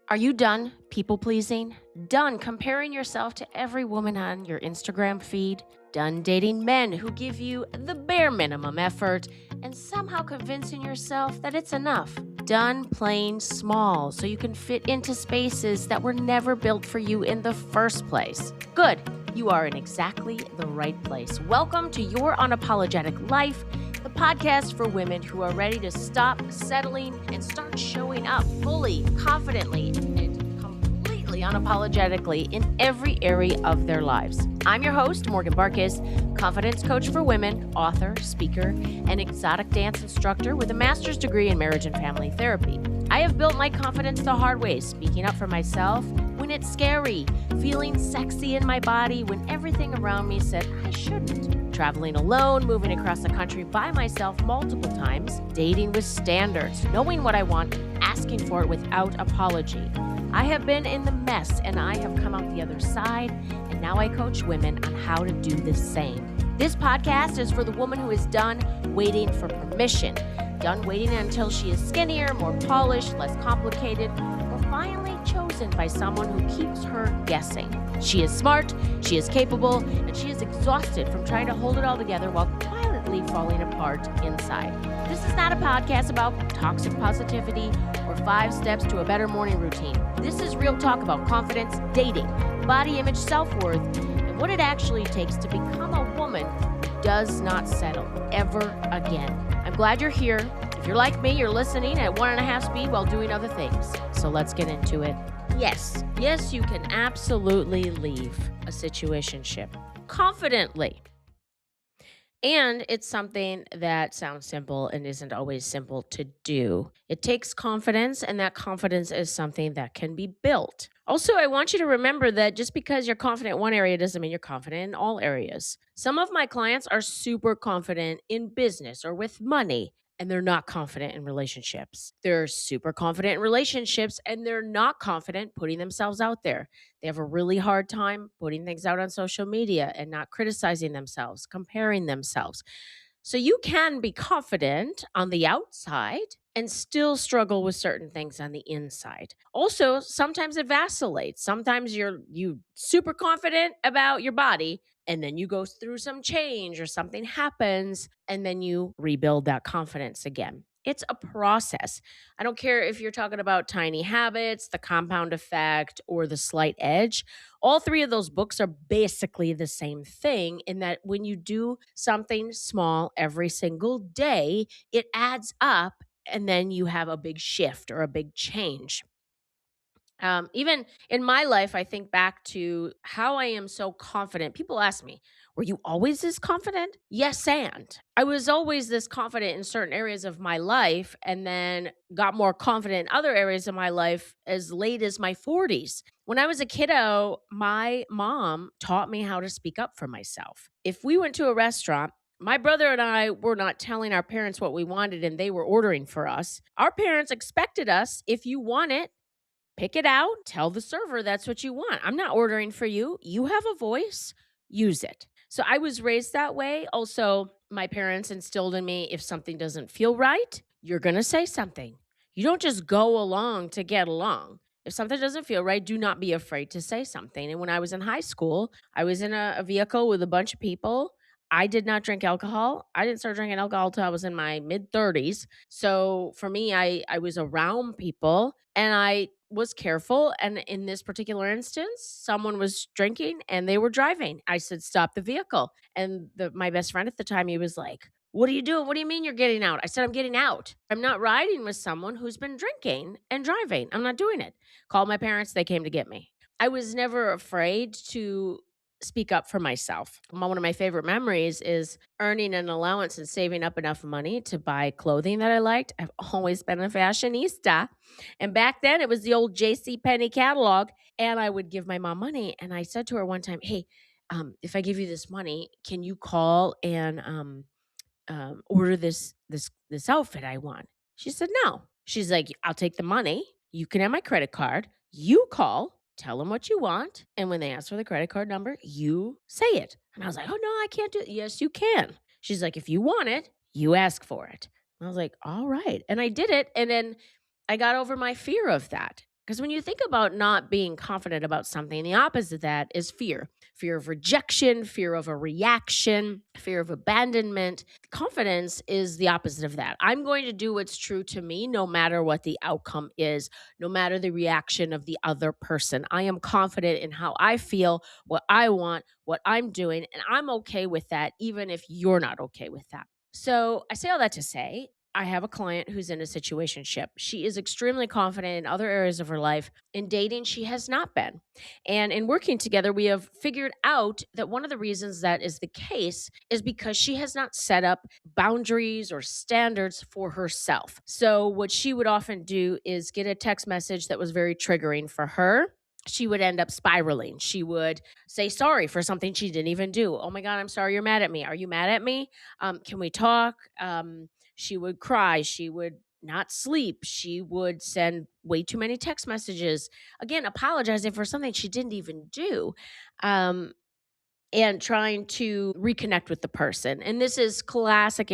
Are you done people pleasing? Done comparing yourself to every woman on your Instagram feed? Done dating men who give you the bare minimum effort and somehow convincing yourself that it's enough? Done playing small so you can fit into spaces that were never built for you in the first place? Good. You are in exactly the right place. Welcome to Your Unapologetic Life, the podcast for women who are ready to stop settling and start showing up fully, confidently, and completely unapologetically in every area of their lives. I'm your host, Morgan Barkis, confidence coach for women, author, speaker, and exotic dance instructor with a master's degree in marriage and family therapy. I have built my confidence the hard way, speaking up for myself when it's scary, feeling sexy in my body when everything around me said I shouldn't, traveling alone, moving across the country by myself multiple times, dating with standards, knowing what I want, asking for it without apology. I have been in the mess and I have come out the other side, and now I coach women on how to do the same. This podcast is for the woman who is done waiting for permission, done waiting until she is skinnier, more polished, less complicated, or finally chosen by someone who keeps her guessing. She is smart, she is capable, and she is exhausted from trying to hold it all together while quietly falling apart inside. This is not a podcast about toxic positivity or 5 steps to a better morning routine. This is real talk about confidence, dating, body image, self-worth, and what it actually takes to become a woman who does not settle ever again. I'm glad you're here. If you're like me, you're listening at 1.5 speed while doing other things. So let's get into it. Yes, you can absolutely leave a situationship confidently. And it's something that sounds simple and isn't always simple to do. It takes confidence, and that confidence is something that can be built. Also, I want you to remember that just because you're confident in one area doesn't mean you're confident in all areas. Some of my clients are super confident in business or with money, and they're not confident in relationships. They're super confident in relationships, and they're not confident putting themselves out there. They have a really hard time putting things out on social media and not criticizing themselves, comparing themselves. So you can be confident on the outside and still struggle with certain things on the inside. Also, sometimes it vacillates. Sometimes you super confident about your body, and then you go through some change or something happens, and then you rebuild that confidence again. It's a process. I don't care if you're talking about Tiny Habits, The Compound Effect, or The Slight Edge. All three of those books are basically the same thing in that when you do something small every single day, it adds up and then you have a big shift or a big change. Even in my life, I think back to how I am so confident. People ask me, were you always this confident? Yes, and I was always this confident in certain areas of my life and then got more confident in other areas of my life as late as my 40s. When I was a kiddo, my mom taught me how to speak up for myself. If we went to a restaurant, my brother and I were not telling our parents what we wanted and they were ordering for us. Our parents expected us, if you want it, pick it out, tell the server that's what you want. I'm not ordering for you. You have a voice, use it. So I was raised that way. Also, my parents instilled in me if something doesn't feel right, you're going to say something. You don't just go along to get along. If something doesn't feel right, do not be afraid to say something. And when I was in high school, I was in a vehicle with a bunch of people. I did not drink alcohol. I didn't start drinking alcohol till I was in my mid 30s. So for me, I was around people and I was careful. And in this particular instance, someone was drinking and they were driving. I said, stop the vehicle. And my best friend at the time, he was like, what are you doing? What do you mean you're getting out? I said, I'm getting out. I'm not riding with someone who's been drinking and driving. I'm not doing it. Called my parents. They came to get me. I was never afraid to speak up for myself. One of my favorite memories is earning an allowance and saving up enough money to buy clothing that I liked. I've always been a fashionista. And back then it was the old JC Penney catalog. And I would give my mom money. And I said to her one time, hey, if I give you this money, can you call and order this outfit I want? She said, no. She's like, I'll take the money. You can have my credit card. You call, tell them what you want. And when they ask for the credit card number, you say it. And I was like, oh, no, I can't do it. Yes, you can. She's like, if you want it, you ask for it. And I was like, all right. And I did it. And then I got over my fear of that. Because when you think about not being confident about something, the opposite of that is fear. Fear of rejection, fear of a reaction, fear of abandonment. Confidence is the opposite of that. I'm going to do what's true to me no matter what the outcome is, no matter the reaction of the other person. I am confident in how I feel, what I want, what I'm doing, and I'm okay with that, even if you're not okay with that. So I say all that to say, I have a client who's in a situationship. She is extremely confident in other areas of her life. In dating, she has not been. And in working together, we have figured out that one of the reasons that is the case is because she has not set up boundaries or standards for herself. So, what she would often do is get a text message that was very triggering for her. She would end up spiraling. She would say sorry for something she didn't even do. Oh my God, I'm sorry you're mad at me. Are you mad at me? Can we talk? She would cry. She would not sleep. She would send way too many text messages. Again, apologizing for something she didn't even do. Um, and trying to reconnect with the person. And this is classic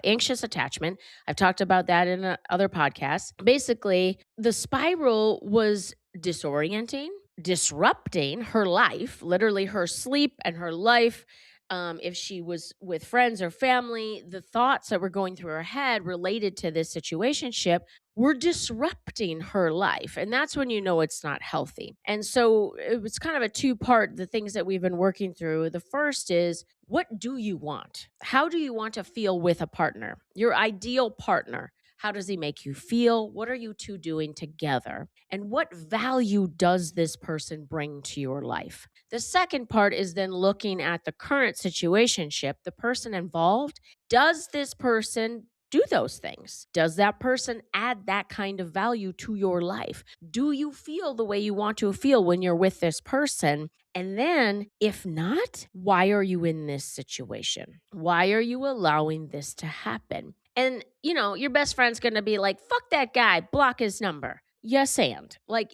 anxious attachment. I've talked about that in other podcasts. Basically, the spiral was disorienting, disrupting her life, literally her sleep and her life. If she was with friends or family, the thoughts that were going through her head related to this situationship were disrupting her life. And that's when you know it's not healthy. And so it was kind of a two-part, the things that we've been working through. The first is, what do you want? How do you want to feel with a partner? Your ideal partner. How does he make you feel? What are you two doing together? And what value does this person bring to your life? The second part is then looking at the current situationship, the person involved. Does this person do those things? Does that person add that kind of value to your life? Do you feel the way you want to feel when you're with this person? And then, if not, why are you in this situation? Why are you allowing this to happen? And, your best friend's going to be like, fuck that guy, block his number. Yes, and like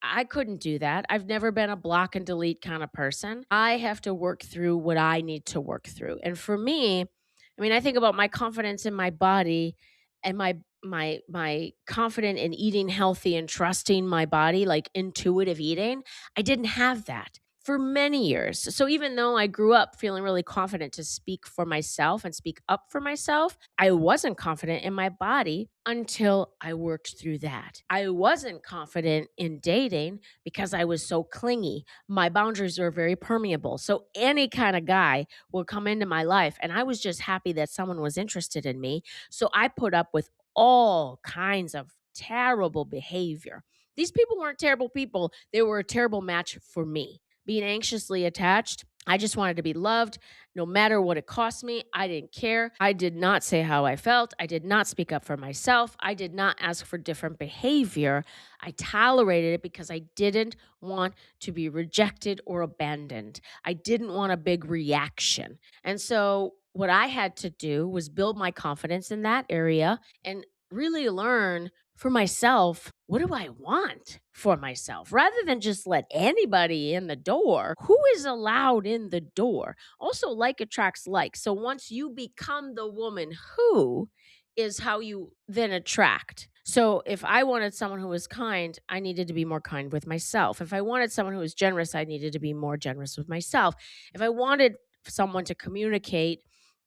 I couldn't do that. I've never been a block and delete kind of person. I have to work through what I need to work through. And for me, I mean, I think about my confidence in my body and my confident in eating healthy and trusting my body, like intuitive eating. I didn't have that for many years. So even though I grew up feeling really confident to speak for myself and speak up for myself, I wasn't confident in my body until I worked through that. I wasn't confident in dating because I was so clingy. My boundaries were very permeable. So any kind of guy would come into my life, and I was just happy that someone was interested in me. So I put up with all kinds of terrible behavior. These people weren't terrible people, they were a terrible match for me. Being anxiously attached, I just wanted to be loved no matter what it cost me. I didn't care. I did not say how I felt. I did not speak up for myself. I did not ask for different behavior. I tolerated it because I didn't want to be rejected or abandoned. I didn't want a big reaction. And so, what I had to do was build my confidence in that area and really learn for myself, what do I want for myself? Rather than just let anybody in the door, who is allowed in the door? Also, like attracts like. So once you become the woman who is how you then attract. So if I wanted someone who was kind, I needed to be more kind with myself. If I wanted someone who was generous, I needed to be more generous with myself. If I wanted someone to communicate,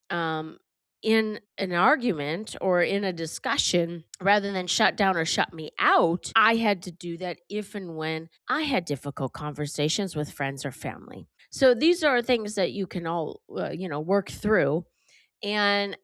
um, in an argument or in a discussion, rather than shut down or shut me out, I had to do that if and when I had difficult conversations with friends or family. So these are things that you can all, work through. And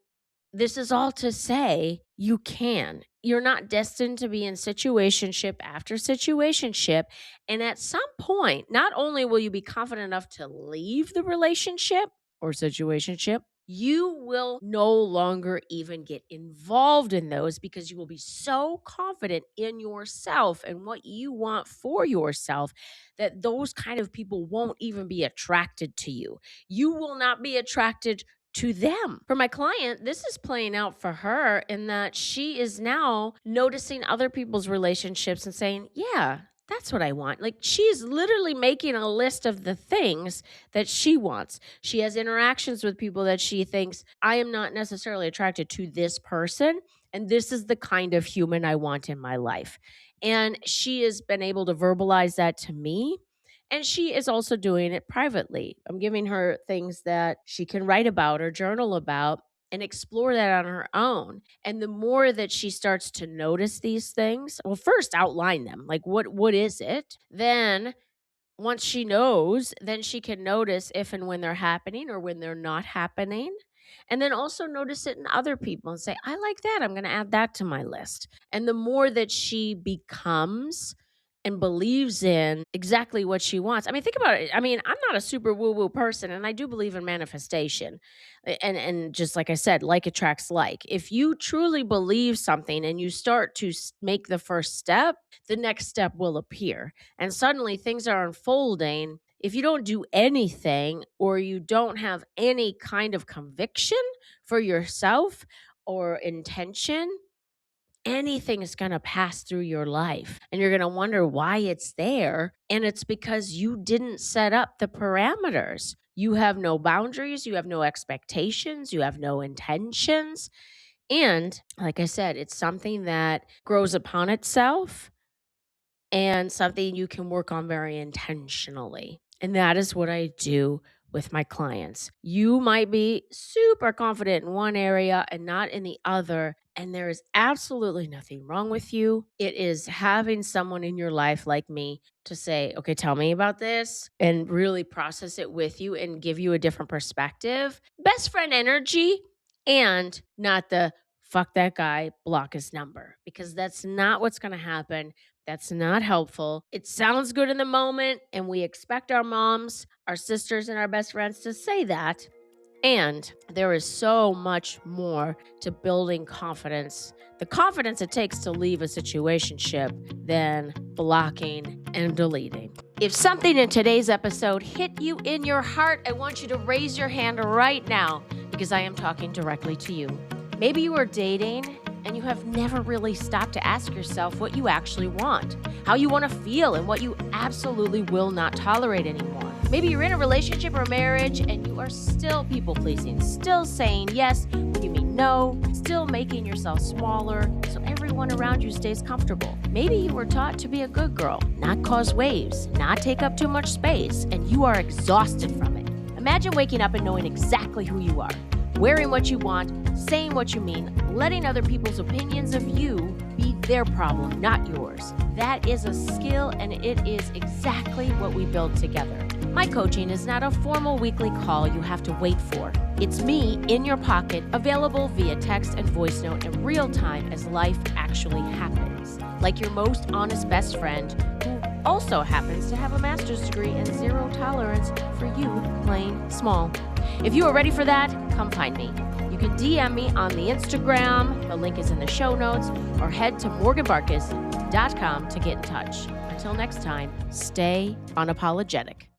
this is all to say you can. You're not destined to be in situationship after situationship. And at some point, not only will you be confident enough to leave the relationship or situationship, you will no longer even get involved in those because you will be so confident in yourself and what you want for yourself that those kind of people won't even be attracted to you. You will not be attracted to them. For my client, this is playing out for her in that she is now noticing other people's relationships and saying, yeah, that's what I want. Like she's literally making a list of the things that she wants. She has interactions with people that she thinks, I am not necessarily attracted to this person. And this is the kind of human I want in my life. And she has been able to verbalize that to me. And she is also doing it privately. I'm giving her things that she can write about or journal about and explore that on her own. And the more that she starts to notice these things, well, first outline them. Like what is it? Then once she knows, then she can notice if and when they're happening or when they're not happening. And then also notice it in other people and say, I like that. I'm going to add that to my list. And the more that she becomes and believes in exactly what she wants. I mean, think about it. I mean, I'm not a super woo-woo person, and I do believe in manifestation. And just like I said, like attracts like. If you truly believe something and you start to make the first step, the next step will appear. And suddenly things are unfolding. If you don't do anything or you don't have any kind of conviction for yourself or intention, anything is going to pass through your life and you're going to wonder why it's there. And it's because you didn't set up the parameters. You have no boundaries, you have no expectations, you have no intentions. And like I said, it's something that grows upon itself and something you can work on very intentionally. And that is what I do with my clients. You might be super confident in one area and not in the other. And there is absolutely nothing wrong with you. It is having someone in your life like me to say, okay, tell me about this and really process it with you and give you a different perspective. Best friend energy and not the fuck that guy, block his number, because that's not what's going to happen. That's not helpful. It sounds good in the moment, and we expect our moms, our sisters, and our best friends to say that. And there is so much more to building confidence, the confidence it takes to leave a situationship, than blocking and deleting. If something in today's episode hit you in your heart, I want you to raise your hand right now because I am talking directly to you. Maybe you are dating and you have never really stopped to ask yourself what you actually want, how you want to feel, and what you absolutely will not tolerate anymore. Maybe you're in a relationship or marriage and you are still people pleasing, still saying yes when you mean no, still making yourself smaller so everyone around you stays comfortable. Maybe you were taught to be a good girl, not cause waves, not take up too much space, and you are exhausted from it. Imagine waking up and knowing exactly who you are, wearing what you want, saying what you mean, letting other people's opinions of you be their problem, not yours. That is a skill, and it is exactly what we build together. My coaching is not a formal weekly call you have to wait for. It's me in your pocket, available via text and voice note in real time as life actually happens. Like your most honest best friend, who also happens to have a master's degree and zero tolerance for you playing small. If you are ready for that, come find me. You can DM me on the Instagram, the link is in the show notes, or head to morganbarkis.com to get in touch. Until next time, stay unapologetic.